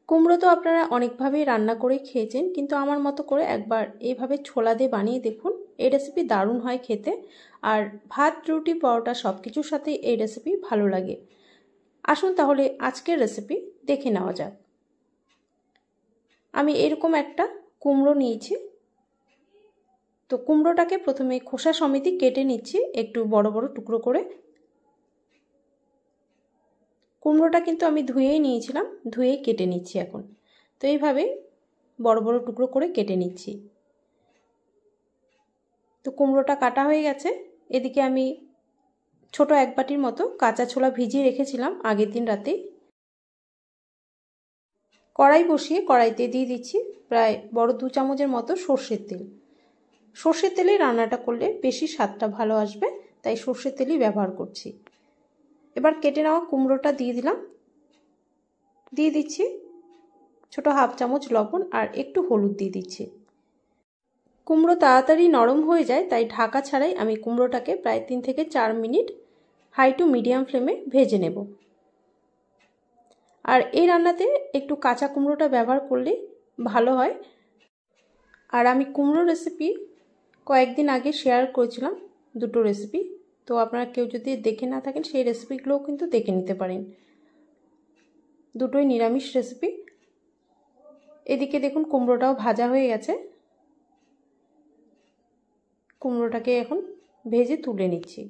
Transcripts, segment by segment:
কুমড়ো তো আপনারা অনেকভাবেই রান্না করে খেয়েছেন, কিন্তু আমার মতো করে একবার এইভাবে ছোলা দিয়ে বানিয়ে দেখুন। এই রেসিপি দারুণ হয় খেতে, আর ভাত, রুটি, পরোটা সব কিছুর সাথেই এই রেসিপি ভালো লাগে। আসুন তাহলে আজকের রেসিপি দেখে নেওয়া যাক। আমি এরকম একটা কুমড়ো নিয়েছি। তো কুমড়োটাকে প্রথমে খোসা সমেত কেটে নিচ্ছি একটু বড় বড় টুকরো করে। কুমড়োটা কিন্তু আমি ধুয়েই নিয়েছিলাম, ধুয়েই কেটে নিচ্ছি এখন। তো এইভাবে বড় বড় টুকরো করে কেটে নিচ্ছি। তো কুমড়োটা কাটা হয়ে গেছে। এদিকে আমি ছোট এক বাটির মতো কাঁচা ছোলা ভিজিয়ে রেখেছিলাম আগের দিন রাতেই। কড়াই বসিয়ে কড়াইতে দিয়ে দিচ্ছি প্রায় বড় 2 চামচের মতো সর্ষের তেল। সর্ষের তেলে রান্নাটা করলে বেশি স্বাদটা ভালো আসবে, তাই সর্ষের তেলই ব্যবহার করছি। এবার কেটে নেওয়া কুমড়োটা দিয়ে দিলাম। দিয়ে দিচ্ছি ছোট হাফ চামচ লবণ আর একটু হলুদ দিয়ে দিচ্ছি। কুমড়ো তাড়াতাড়ি নরম হয়ে যায়, তাই ঢাকা ছাড়াই আমি কুমড়োটাকে প্রায় 3 থেকে 4 মিনিট হাই টু মিডিয়াম ফ্লেমে ভেজে নেব। আর এই রান্নাতে একটু কাঁচা কুমড়োটা ব্যবহার করলে ভালো হয়। আর আমি কুমড়ো রেসিপি কয়েকদিন আগে শেয়ার করেছিলাম, দুটো রেসিপি। তো আপনারা কেউ যদি দেখে না থাকেন সেই রেসিপিগুলোও কিন্তু দেখে নিতে পারেন। দুটোই নিরামিষ রেসিপি। এদিকে দেখুন কুমড়োটাও ভাজা হয়ে গেছে। কুমড়োটাকে এখন ভেজে তুলে নিচ্ছি।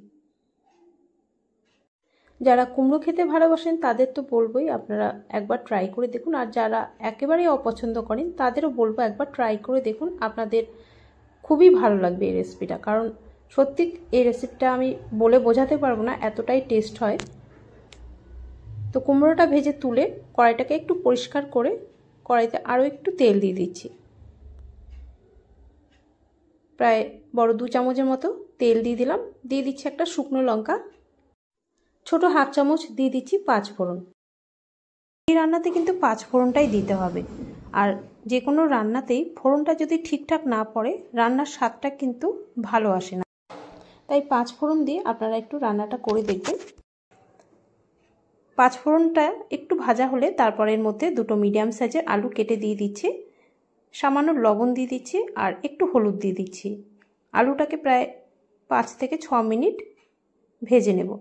যারা কুমড়ো খেতে ভালোবাসেন তাদের তো বলবোই আপনারা একবার ট্রাই করে দেখুন, আর যারা একেবারেই অপছন্দ করেন তাদেরও বলবো একবার ট্রাই করে দেখুন। আপনাদের খুবই ভালো লাগবে এই রেসিপিটা, কারণ সত্যি এই রেসিপিটা আমি বলে বোঝাতে পারবো না, এতটাই টেস্ট হয়। তো কুমড়োটা ভেজে তুলে কড়াইটাকে একটু পরিষ্কার করে কড়াইতে আরও একটু তেল দিয়ে দিচ্ছি। প্রায় বড় 2 চামচের মতো তেল দিয়ে দিলাম। দিয়ে দিচ্ছি একটা শুকনো লঙ্কা, ছোট হাফ চামচ দিয়ে দিচ্ছি 5 ফোড়ন। এই রান্নাতে কিন্তু 5 ফোড়নটাই দিতে হবে, আর যে কোনো রান্নাতেই ফোড়নটা যদি ঠিকঠাক না পড়ে রান্নার স্বাদটা কিন্তু ভালো আসে না। তাই 5 ফোড়ন দিয়ে আপনারা একটু রান্নাটা করে দেখবেন। 5 ফোড়নটা একটু ভাজা হলে তারপর এর মধ্যে দুটো মিডিয়াম সাইজের আলু কেটে দিয়ে দিচ্ছি। সামান্য লবণ দিয়ে দিচ্ছি আর একটু হলুদ দিয়ে দিচ্ছি। আলুটাকে প্রায় 5 থেকে 6 মিনিট ভেজে নেব।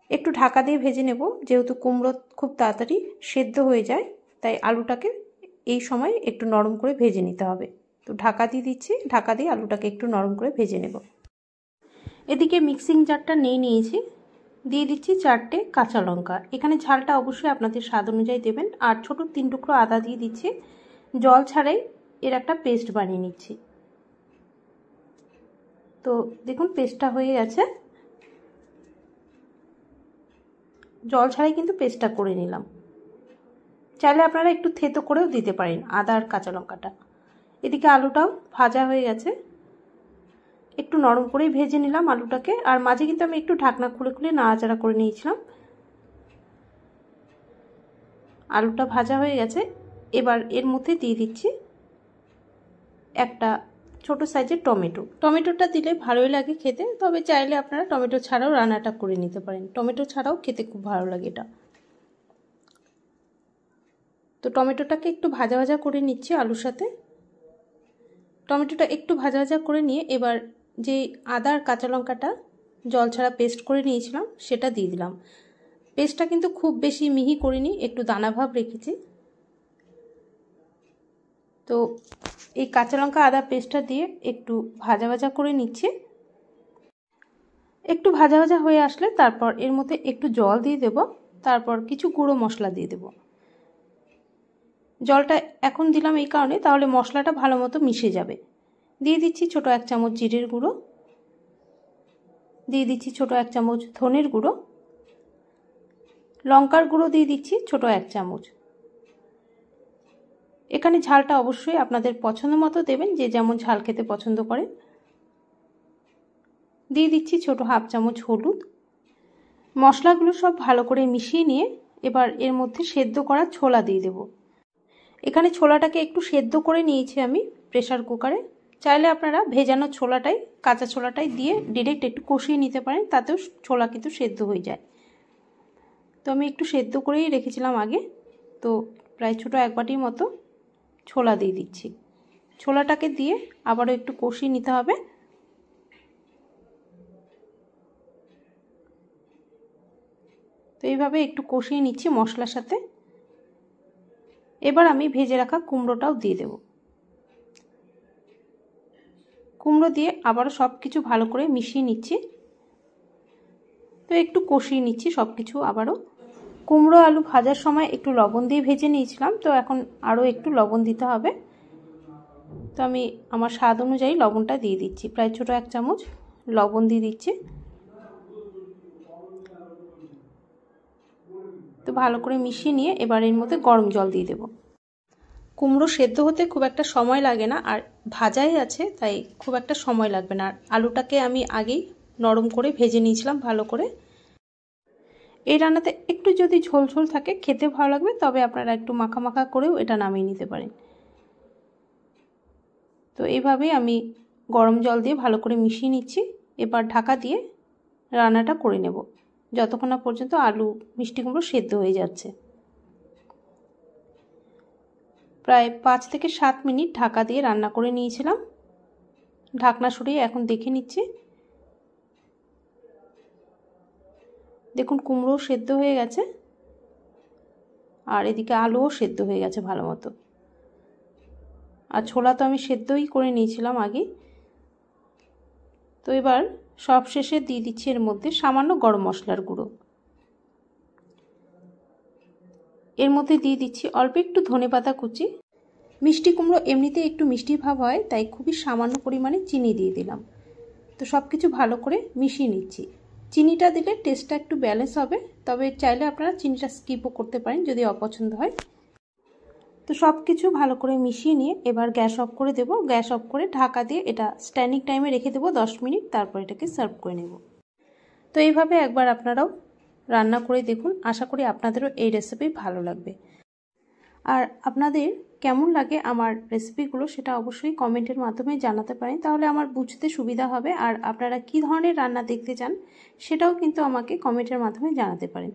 একটু ঢাকা দিয়ে ভেজে নেব, যেহেতু কুমড়ো খুব তাড়াতাড়ি সেদ্ধ হয়ে যায়, তাই আলুটাকে এই সময় একটু নরম করে ভেজে নিতে হবে। তো ঢাকা দিয়ে দিচ্ছি, ঢাকা দিয়ে আলুটাকে একটু নরম করে ভেজে নেব। এদিকে মিক্সিং জারটা নিয়েছি, দিয়ে দিচ্ছি 4টে কাঁচা লঙ্কা। এখানে ঝালটা অবশ্যই আপনাদের স্বাদ অনুযায়ী দেবেন। আর ছোট 3 টুকরো আদা দিয়ে দিচ্ছি। জল ছাড়াই এর একটা পেস্ট বানিয়ে নিচ্ছি। তো দেখুন পেস্টটা হয়ে গেছে। জল ছাড়াই কিন্তু পেস্টটা করে নিলাম। চাইলে আপনারা একটু থেতো করেও দিতে পারেন আদা আর কাঁচা লঙ্কাটা। এদিকে আলুটাও ভাজা হয়ে গেছে, একটু নরম করেই ভেজে নিলাম আলুটাকে। আর মাঝে কিন্তু আমি একটু ঢাকনা খুলে খুলে নাড়াচাড়া করে নিয়েছিলাম। আলুটা ভাজা হয়ে গেছে। এবার এর মধ্যে দিয়ে দিচ্ছি একটা ছোট সাইজের টমেটো। টমেটোটা দিলে ভালোই লাগে খেতে, তবে চাইলে আপনারা টমেটো ছাড়াও রান্নাটা করে নিতে পারেন। টমেটো ছাড়াও খেতে খুব ভালো লাগে এটা। তো টমেটোটাকে একটু ভাজা ভাজা করে নিচ্ছি আলুর সাথে। টমেটোটা একটু ভাজা ভাজা করে নিয়ে এবার যে আদা আর কাঁচা লঙ্কাটা জল ছাড়া পেস্ট করে নিয়েছিলাম সেটা দিয়ে দিলাম। পেস্টটা কিন্তু খুব বেশি মিহি করিনি, একটু দানা ভাব রেখেছি। তো এই কাঁচা লঙ্কা আদা পেস্টটা দিয়ে একটু ভাজা ভাজা করে নিচ্ছি। একটু ভাজা ভাজা হয়ে আসলে তারপর এর মধ্যে একটু জল দিয়ে দেব, তারপর কিছু গুঁড়ো মশলা দিয়ে দেব। জলটা এখন দিলাম এই কারণে, তাহলে মশলাটা ভালো মতো মিশে যাবে। দিয়ে দিচ্ছি ছোট 1 চামচ জিরের গুঁড়ো, দিয়ে দিচ্ছি ছোট 1 চামচ ধনের গুঁড়ো, লঙ্কার গুঁড়ো দিয়ে দিচ্ছি ছোট 1 চামচ। এখানে ঝালটা অবশ্যই আপনাদের পছন্দ মতো দেবেন, যে যেমন ঝাল খেতে পছন্দ করেন। দিয়ে দিচ্ছি ছোট হাফ চামচ হলুদ। মশলাগুলো সব ভালো করে মিশিয়ে নিয়ে এবার এর মধ্যে সেদ্ধ করা ছোলা দিয়ে দেব। এখানে ছোলাটাকে একটু সেদ্ধ করে নিয়েছি আমি প্রেসার কুকারে। চাইলে আপনারা ভেজানো ছোলাটাই, কাঁচা ছোলাটাই দিয়ে ডিরেক্ট একটু কষিয়ে নিতে পারেন, তাতেও ছোলা কিন্তু সেদ্ধ হয়ে যায়। তো আমি একটু সেদ্ধ করেই রেখেছিলাম আগে। তো প্রায় ছোটো 1 বাটির মতো ছোলা দিয়ে দিচ্ছি। ছোলাটাকে দিয়ে আবারও একটু কষিয়ে নিতে হবে। তো এইভাবে একটু কষিয়ে নিচ্ছি মশলার সাথে। এবার আমি ভেজে রাখা কুমড়োটাও দিয়ে দেব। কুমড়ো দিয়ে আবারও সব কিছু ভালো করে মিশিয়ে নিচ্ছি। তো একটু কষিয়ে নিচ্ছি সব কিছু আবারও। কুমড়ো আলু ভাজার সময় একটু লবণ দিয়ে ভেজে নিয়েছিলাম, তো এখন আরও একটু লবণ দিতে হবে। তো আমি আমার স্বাদ অনুযায়ী লবণটা দিয়ে দিচ্ছি, প্রায় ছোটো 1 চামচ লবণ দিয়ে দিচ্ছি। তো ভালো করে মিশিয়ে নিয়ে এবার এর মধ্যে গরম জল দিয়ে দেব। কুমড়ো সেদ্ধ হতে খুব একটা সময় লাগে না, আর ভাজাই আছে তাই খুব একটা সময় লাগবে না। আর আলুটাকে আমি আগেই নরম করে ভেজে নিয়েছিলাম ভালো করে। এই রান্নাতে একটু যদি ঝোল ঝোল থাকে খেতে ভালো লাগবে, তবে আপনারা একটু মাখা মাখা করেও এটা নামিয়ে নিতে পারেন। তো এইভাবেই আমি গরম জল দিয়ে ভালো করে মিশিয়ে নিচ্ছি। এবার ঢাকা দিয়ে রান্নাটা করে নেব যতক্ষণ না পর্যন্ত আলু মিষ্টি কুমড়ো সেদ্ধ হয়ে যাচ্ছে। প্রায় 5 থেকে 7 মিনিট ঢাকা দিয়ে রান্না করে নিয়েছিলাম। ঢাকনা সরিয়ে এখন দেখে নিচ্ছি। দেখুন কুমড়ো সেদ্ধ হয়ে গেছে আর এদিকে আলুও সেদ্ধ হয়ে গেছে ভালো মতো। আর ছোলা তো আমি সেদ্ধই করে নিয়েছিলাম আগে। তো এবার সব শেষে দিয়ে দিচ্ছি এর মধ্যে সামান্য গরম মশলার গুঁড়ো। এর মধ্যে দিয়ে দিচ্ছি অল্প একটু ধনেপাতা কুচি। মিষ্টি কুমড়ো এমনিতে একটু মিষ্টি ভাব হয়, তাই খুবই সামান্য পরিমাণে চিনি দিয়ে দিলাম। তো সব কিছু ভালো করে মিশিয়ে নিচ্ছি। চিনিটা দিলে টেস্টটা একটু ব্যালেন্স হবে, তবে চাইলে আপনারা চিনিটা স্কিপও করতে পারেন যদি অপছন্দ হয়। তো সব কিছু ভালো করে মিশিয়ে নিয়ে এবার গ্যাস অফ করে দেব। গ্যাস অফ করে ঢাকা দিয়ে এটা স্ট্যান্ডিং টাইমে রেখে দেবো 10 মিনিট, তারপর এটাকে সার্ভ করে নেব। তো এইভাবে একবার আপনারাও রান্না করে দেখুন, আশা করি আপনাদেরও এই রেসিপি ভালো লাগবে। আর আপনাদের কেমন লাগে আমার রেসিপিগুলো সেটা অবশ্যই কমেন্টের মাধ্যমে জানাতে পারেন, তাহলে আমার বুঝতে সুবিধা হবে। আর আপনারা কী ধরনের রান্না দেখতে চান সেটাও কিন্তু আমাকে কমেন্টের মাধ্যমে জানাতে পারেন,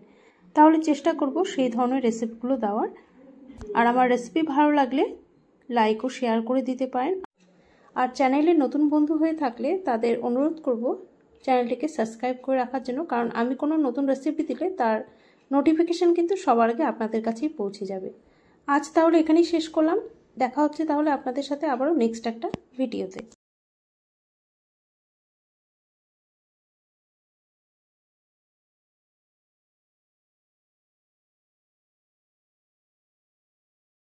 তাহলে চেষ্টা করব সেই ধরনের রেসিপিগুলো দেওয়ার। আর আমার রেসিপি ভালো লাগলে লাইক ও শেয়ার করে দিতে পারেন। আর চ্যানেলে নতুন বন্ধু হয়ে থাকলে তাদের অনুরোধ করব চ্যানেলটিকে সাবস্ক্রাইব করে রাখার জন্য, কারণ আমি কোনো নতুন রেসিপি দিলে তার নোটিফিকেশান কিন্তু সবার আগে আপনাদের কাছেই পৌঁছে যাবে। আজ তাহলে এখানেই শেষ করলাম। দেখা হচ্ছে তাহলে আপনাদের সাথে আবারও নেক্সট একটা ভিডিওতে।